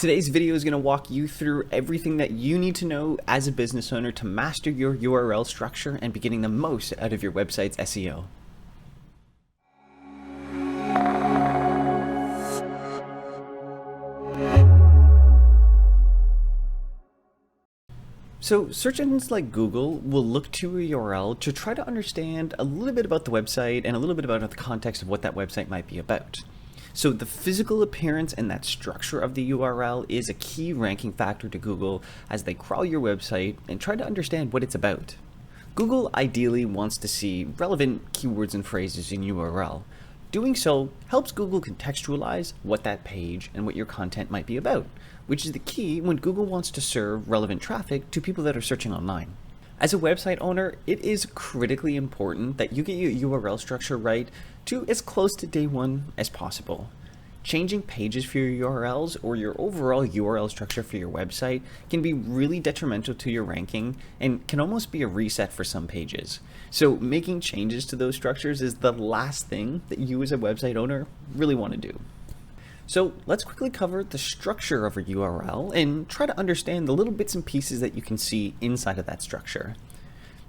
Today's video is going to walk you through everything that you need to know as a business owner to master your URL structure and be getting the most out of your website's SEO. So search engines like Google will look to a URL to try to understand a little bit about the website and a little bit about the context of what that website might be about. So the physical appearance and that structure of the URL is a key ranking factor to Google as they crawl your website and try to understand what it's about. Google ideally wants to see relevant keywords and phrases in URL. Doing so helps Google contextualize what that page and what your content might be about, which is the key when Google wants to serve relevant traffic to people that are searching online. As a website owner, it is critically important that you get your URL structure right to as close to day one as possible. Changing pages for your URLs or your overall URL structure for your website can be really detrimental to your ranking and can almost be a reset for some pages. So making changes to those structures is the last thing that you as a website owner really want to do. So let's quickly cover the structure of a URL and try to understand the little bits and pieces that you can see inside of that structure.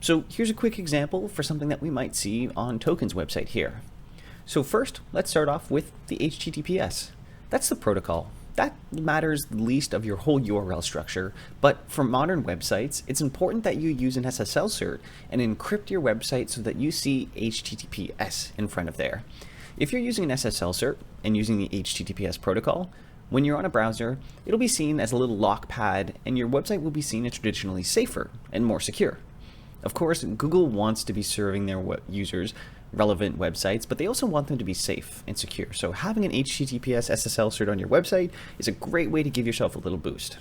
So here's a quick example for something that we might see on Token's website here. So first, let's start off with the HTTPS. That's the protocol. That matters least of your whole URL structure, but for modern websites, it's important that you use an SSL cert and encrypt your website so that you see HTTPS in front of there. If you're using an SSL cert and using the HTTPS protocol, when you're on a browser, it'll be seen as a little lock pad and your website will be seen as traditionally safer and more secure. Of course, Google wants to be serving their users relevant websites, but they also want them to be safe and secure. So having an HTTPS SSL cert on your website is a great way to give yourself a little boost.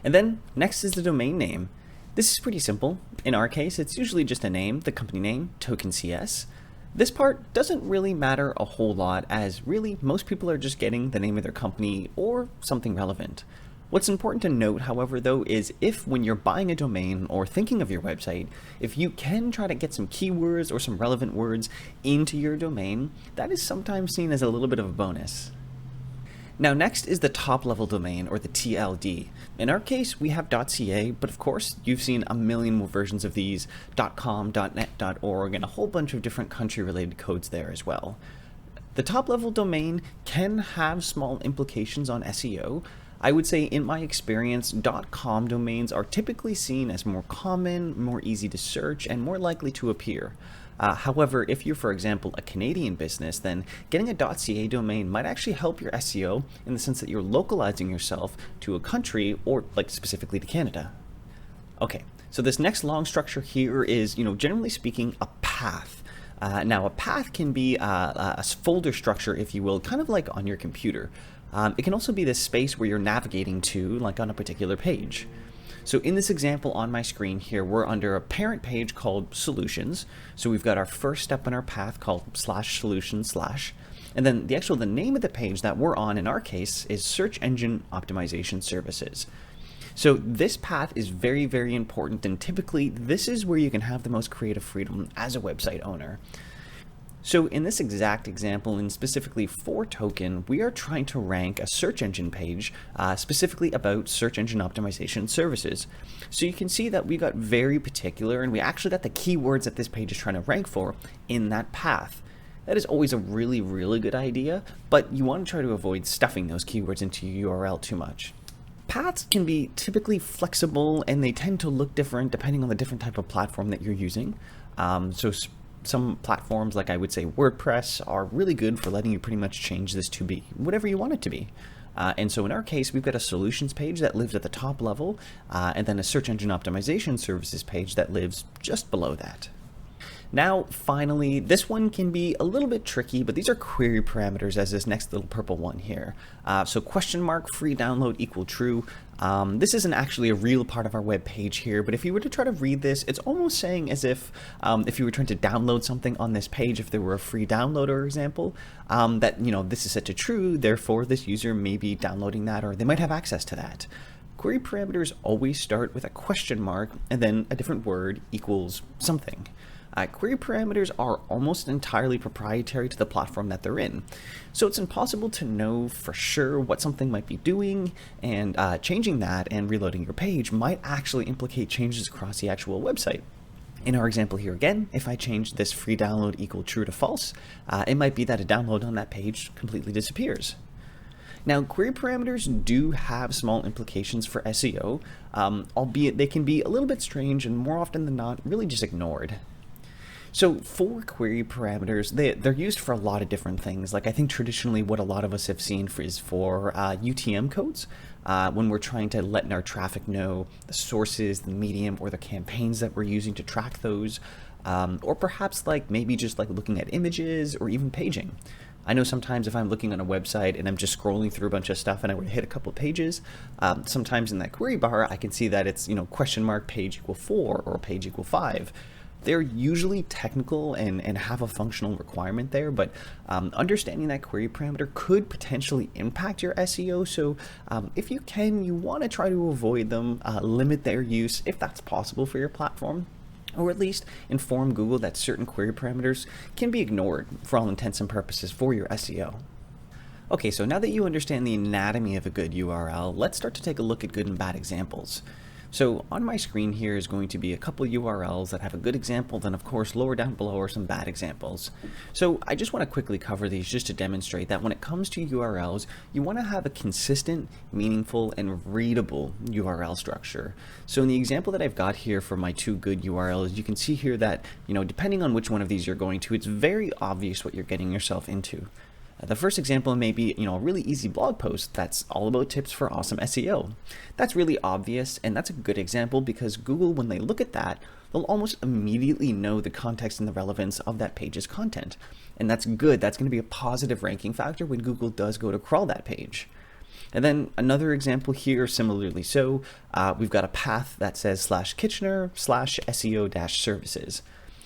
And then next is the domain name. This is pretty simple. In our case, it's usually just a name, the company name, Token CS. This part doesn't really matter a whole lot as really most people are just getting the name of their company or something relevant. What's important to note, however, though, is if when you're buying a domain or thinking of your website, if you can try to get some keywords or some relevant words into your domain, that is sometimes seen as a little bit of a bonus. Now next is the top level domain or the TLD. In our case, we have .ca, but of course, you've seen a million versions of these, .com, .net, .org, and a whole bunch of different country related codes there as well. The top level domain can have small implications on SEO. I would say in my experience, .com domains are typically seen as more common, more easy to search, and more likely to appear. However, if you're, for example, a Canadian business, then getting a .ca domain might actually help your SEO in the sense that you're localizing yourself to a country or like specifically to Canada. Okay, so this next long structure here is, generally speaking, a path. Now, a path can be a folder structure, if you will, kind of like on your computer. It can also be this space where you're navigating to, like on a particular page. So in this example on my screen here, we're under a parent page called Solutions. So we've got our first step in our path called /solutions/, and then the name of the page that we're on in our case is Search Engine Optimization Services. So this path is very, very important, and typically this is where you can have the most creative freedom as a website owner. So in this exact example, and specifically for Token, we are trying to rank a search engine page specifically about search engine optimization services. So you can see that we got very particular and we actually got the keywords that this page is trying to rank for in that path. That is always a really, really good idea, but you want to try to avoid stuffing those keywords into your URL too much. Paths can be typically flexible and they tend to look different depending on the different type of platform that you're using. Some platforms, like I would say WordPress, are really good for letting you pretty much change this to be whatever you want it to be. And so in our case, we've got a solutions page that lives at the top level, and then a search engine optimization services page that lives just below that. Now, finally, this one can be a little bit tricky, but these are query parameters as this next little purple one here. So question mark free download equal true. This isn't actually a real part of our web page here, but if you were to try to read this, it's almost saying as if you were trying to download something on this page, if there were a free download, for example, that, this is set to true, therefore this user may be downloading that, or they might have access to that. Query parameters always start with a question mark and then a different word equals something. Query parameters are almost entirely proprietary to the platform that they're in. So it's impossible to know for sure what something might be doing, and changing that and reloading your page might actually implicate changes across the actual website. In our example here again, if I change this free download equal true to false, it might be that a download on that page completely disappears. Now, query parameters do have small implications for SEO, albeit they can be a little bit strange and more often than not really just ignored. So for query parameters, they're used for a lot of different things. Like I think traditionally what a lot of us have seen is for UTM codes, when we're trying to let our traffic know the sources, the medium, or the campaigns that we're using to track those, or perhaps like maybe just like looking at images or even paging. I know sometimes if I'm looking on a website and I'm just scrolling through a bunch of stuff and I would hit a couple of pages, sometimes in that query bar I can see that it's question mark page equal 4 or page equal 5. They're usually technical and have a functional requirement there, but understanding that query parameter could potentially impact your SEO. So if you can, you want to try to avoid them, limit their use if that's possible for your platform, or at least inform Google that certain query parameters can be ignored for all intents and purposes for your SEO. Okay, so now that you understand the anatomy of a good URL, let's start to take a look at good and bad examples. So on my screen here is going to be a couple URLs that have a good example, then of course lower down below are some bad examples. So I just want to quickly cover these just to demonstrate that when it comes to URLs, you want to have a consistent, meaningful, and readable URL structure. So in the example that I've got here for my two good URLs, you can see here that, depending on which one of these you're going to, it's very obvious what you're getting yourself into. The first example may be, a really easy blog post that's all about tips for awesome SEO. That's really obvious, and that's a good example because Google, when they look at that, they'll almost immediately know the context and the relevance of that page's content. And that's good. That's going to be a positive ranking factor when Google does go to crawl that page. And then another example here, similarly so, we've got a path that says /Kitchener/SEO-services.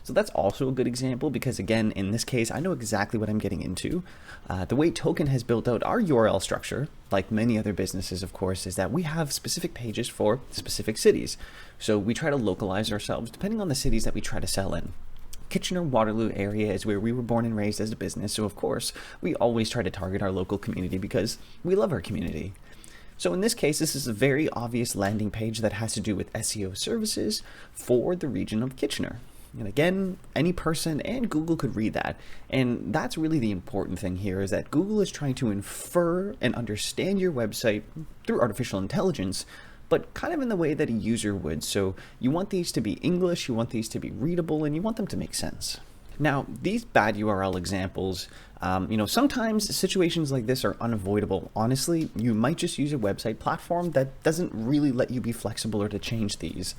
So that's also a good example because, again, in this case, I know exactly what I'm getting into. The way Token has built out our URL structure, like many other businesses, of course, is that we have specific pages for specific cities. So we try to localize ourselves depending on the cities that we try to sell in. Kitchener-Waterloo area is where we were born and raised as a business, so of course, we always try to target our local community because we love our community. So in this case, this is a very obvious landing page that has to do with SEO services for the region of Kitchener. And again, any person and Google could read that. And that's really the important thing here, is that Google is trying to infer and understand your website through artificial intelligence, but kind of in the way that a user would. So you want these to be English, you want these to be readable, and you want them to make sense. Now, these bad URL examples, sometimes situations like this are unavoidable. Honestly, you might just use a website platform that doesn't really let you be flexible or to change these.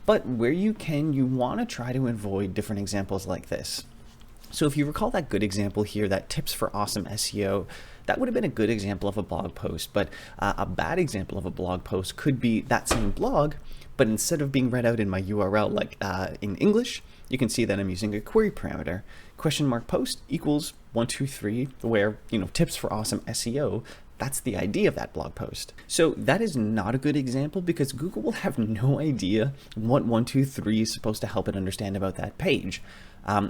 But where you can, you want to try to avoid different examples like this. So if you recall that good example here, that tips for awesome SEO, that would have been a good example of a blog post. But a bad example of a blog post could be that same blog, but instead of being read out in my URL like in English, you can see that I'm using a query parameter. !post equals 123, where, tips for awesome SEO. That's the idea of that blog post. So that is not a good example because Google will have no idea what 123 is supposed to help it understand about that page.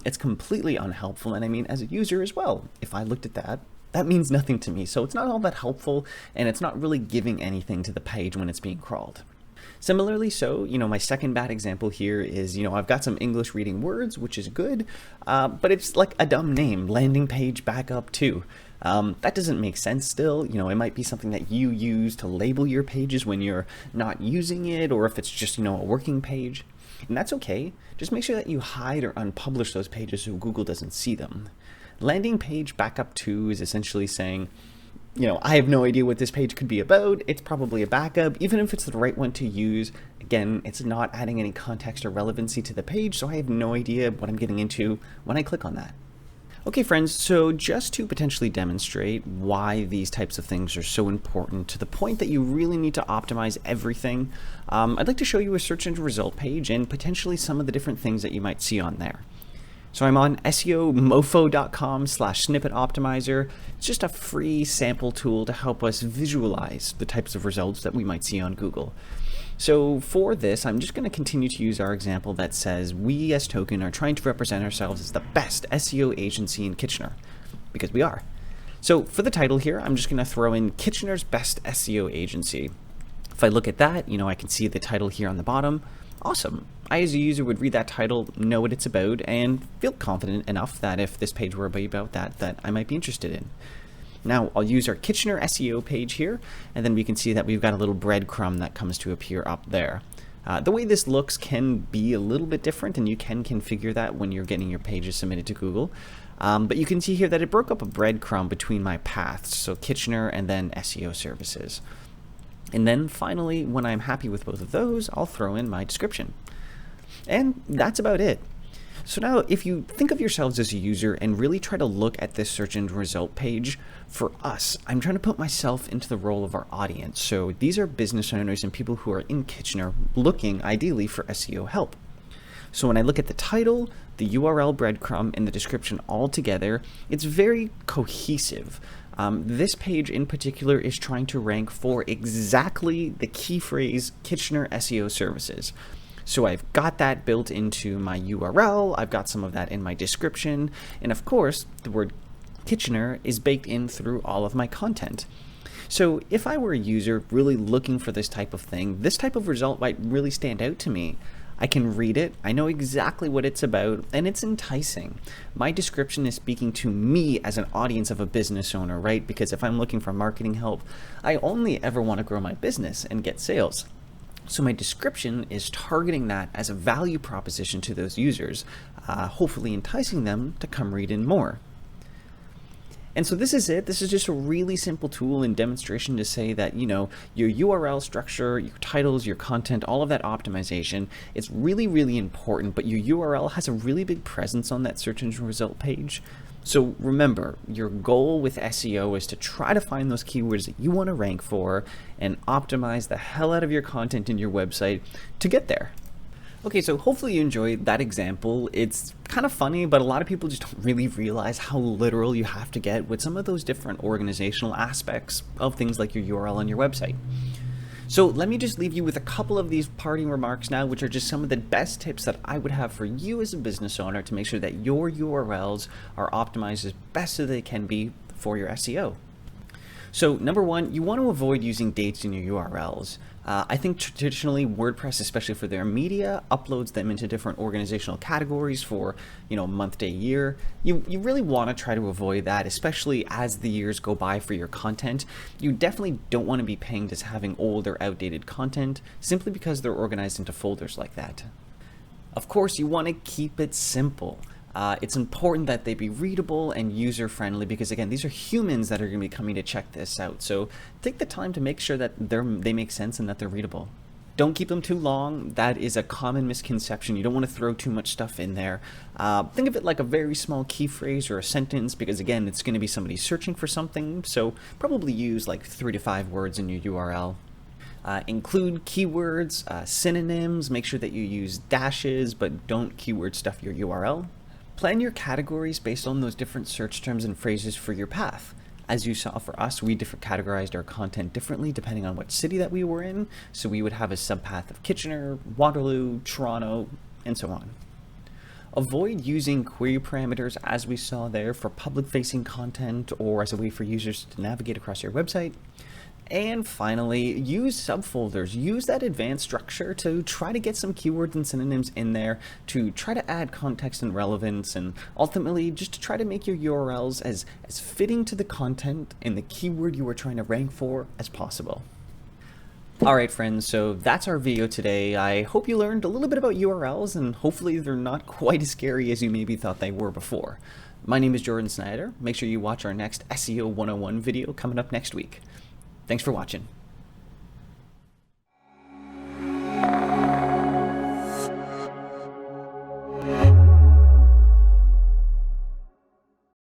It's completely unhelpful, and I mean, as a user as well, if I looked at that, that means nothing to me. So it's not all that helpful, and it's not really giving anything to the page when it's being crawled. Similarly, so, my second bad example here is, I've got some English reading words, which is good, but it's like a dumb name, landing page backup 2. That doesn't make sense still. It might be something that you use to label your pages when you're not using it, or if it's just, a working page. And that's okay. Just make sure that you hide or unpublish those pages so Google doesn't see them. Landing page backup 2 is essentially saying, I have no idea what this page could be about. It's probably a backup, even if it's the right one to use. Again, it's not adding any context or relevancy to the page, so I have no idea what I'm getting into when I click on that. Okay, friends, so just to potentially demonstrate why these types of things are so important to the point that you really need to optimize everything, I'd like to show you a search engine result page and potentially some of the different things that you might see on there. So I'm on SEOmofo.com/Snippet Optimizer. It's just a free sample tool to help us visualize the types of results that we might see on Google. So for this, I'm just going to continue to use our example that says we as Token are trying to represent ourselves as the best SEO agency in Kitchener, because we are. So for the title here, I'm just going to throw in Kitchener's best SEO agency. If I look at that, I can see the title here on the bottom. Awesome. I as a user would read that title, know what it's about, and feel confident enough that if this page were about that I might be interested in. Now I'll use our Kitchener SEO page here, and then we can see that we've got a little breadcrumb that comes to appear up there. The way this looks can be a little bit different, and you can configure that when you're getting your pages submitted to Google. But you can see here that it broke up a breadcrumb between my paths, so Kitchener and then SEO services. And then finally, when I'm happy with both of those, I'll throw in my description. And that's about it. So now, if you think of yourselves as a user and really try to look at this search engine result page, for us, I'm trying to put myself into the role of our audience. So these are business owners and people who are in Kitchener looking ideally for SEO help. So when I look at the title, the URL breadcrumb, and the description all together, it's very cohesive. This page in particular is trying to rank for exactly the key phrase Kitchener SEO services. So I've got that built into my URL, I've got some of that in my description, and of course, the word Kitchener is baked in through all of my content. So if I were a user really looking for this type of thing, this type of result might really stand out to me. I can read it, I know exactly what it's about, and it's enticing. My description is speaking to me as an audience of a business owner, right? Because if I'm looking for marketing help, I only ever want to grow my business and get sales. So my description is targeting that as a value proposition to those users, hopefully enticing them to come read in more. And so this is it. This is just a really simple tool and demonstration to say that, your URL structure, your titles, your content, all of that optimization, it's really, really important, but your URL has a really big presence on that search engine result page. So remember, your goal with SEO is to try to find those keywords that you want to rank for and optimize the hell out of your content in your website to get there. Okay, so hopefully you enjoyed that example. It's kind of funny, but a lot of people just don't really realize how literal you have to get with some of those different organizational aspects of things like your URL on your website. So let me just leave you with a couple of these parting remarks now, which are just some of the best tips that I would have for you as a business owner to make sure that your URLs are optimized as best as they can be for your SEO. So number one, you want to avoid using dates in your URLs. I think traditionally WordPress, especially for their media, uploads them into different organizational categories for, month, day, year. You really want to try to avoid that, especially as the years go by for your content. You definitely don't want to be pinged as having old or outdated content simply because they're organized into folders like that. Of course, you want to keep it simple. It's important that they be readable and user-friendly because, again, these are humans that are going to be coming to check this out. So take the time to make sure that they make sense and that they're readable. Don't keep them too long. That is a common misconception. You don't want to throw too much stuff in there. Think of it like a very small key phrase or a sentence because, again, it's going to be somebody searching for something. So probably use like 3 to 5 words in your URL. Include keywords, synonyms. Make sure that you use dashes, but don't keyword stuff your URL. Plan your categories based on those different search terms and phrases for your path. As you saw for us, we categorized our content differently depending on what city that we were in. So we would have a subpath of Kitchener, Waterloo, Toronto, and so on. Avoid using query parameters as we saw there for public-facing content or as a way for users to navigate across your website. And finally, use subfolders. Use that advanced structure to try to get some keywords and synonyms in there to try to add context and relevance and ultimately just to try to make your URLs as fitting to the content and the keyword you are trying to rank for as possible. Alright friends, so that's our video today. I hope you learned a little bit about URLs and hopefully they're not quite as scary as you maybe thought they were before. My name is Jordan Snyder. Make sure you watch our next SEO 101 video coming up next week. Thanks for watching.